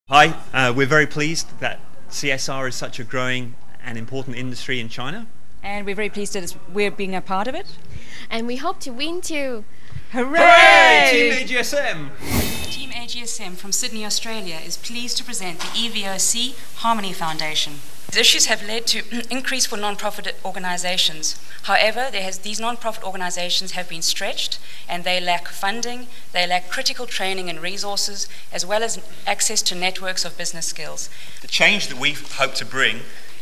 Hi, we're very pleased that CSR is such a growing and important industry in China. And we're very pleased that we're being a part of it. And we hope to win too. Hooray! Team Agsm! Team Agsm from Sydney, Australia is pleased to present the EVOC Harmony Foundation. These issues have led to increase for non-profit organisations. However, these non-profit organisations have been stretched and they lack funding, they lack critical training and resources, as well as access to networks of business skills. The change that we hope to bring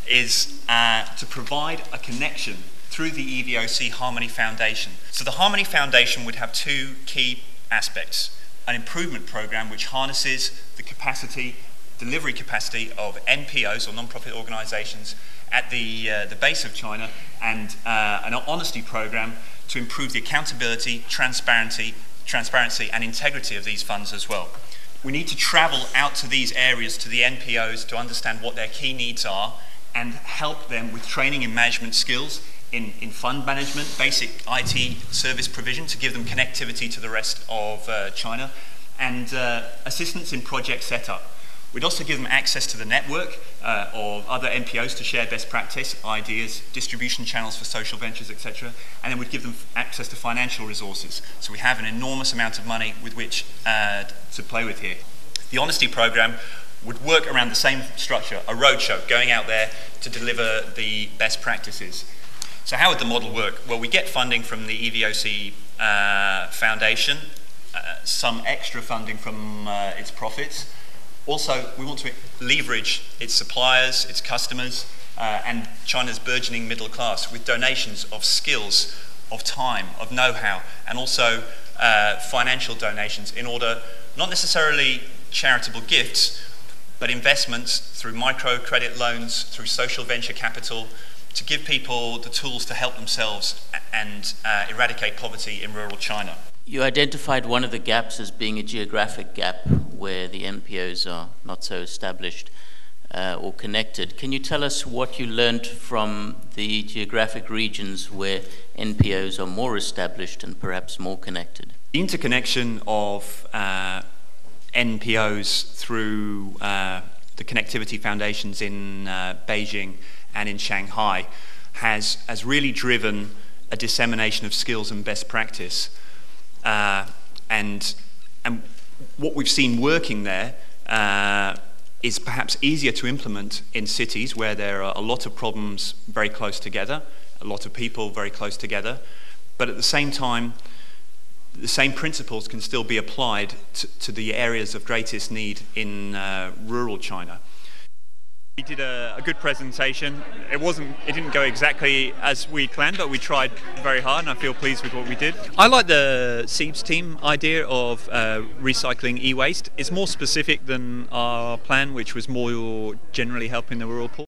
is to provide a connection through the EVOC Harmony Foundation. So the Harmony Foundation would have two key aspects: an improvement program which harnesses the delivery capacity of NPOs, or non-profit organisations, at the base of China, and an honesty program to improve the accountability, transparency and integrity of these funds as well. We need to travel out to these areas, to the NPOs, to understand what their key needs are and help them with training and management skills in fund management, basic IT service provision to give them connectivity to the rest of China, and assistance in project setup. We'd also give them access to the network of other NPOs to share best practice, ideas, distribution channels for social ventures, etc. And then we'd give them access to financial resources. So we have an enormous amount of money with which to play with here. The Honesty Programme would work around the same structure, a roadshow, going out there to deliver the best practices. So how would the model work? Well, we get funding from the EVOC Foundation, some extra funding from its profits. Also, we want to leverage its suppliers, its customers, and China's burgeoning middle class with donations of skills, of time, of know-how, and also financial donations in order, not necessarily charitable gifts, but investments through microcredit loans, through social venture capital, to give people the tools to help themselves and eradicate poverty in rural China. You identified one of the gaps as being a geographic gap where the NPOs are not so established or connected. Can you tell us what you learned from the geographic regions where NPOs are more established and perhaps more connected? The interconnection of NPOs through the connectivity foundations in Beijing and in Shanghai has really driven a dissemination of skills and best practice. And what we've seen working there is perhaps easier to implement in cities where there are a lot of problems very close together, a lot of people very close together, but at the same time, the same principles can still be applied to the areas of greatest need in rural China. We did a good presentation. It didn't go exactly as we planned, but we tried very hard and I feel pleased with what we did. I like the Seeds team idea of recycling e-waste. It's more specific than our plan, which was more generally helping the rural poor.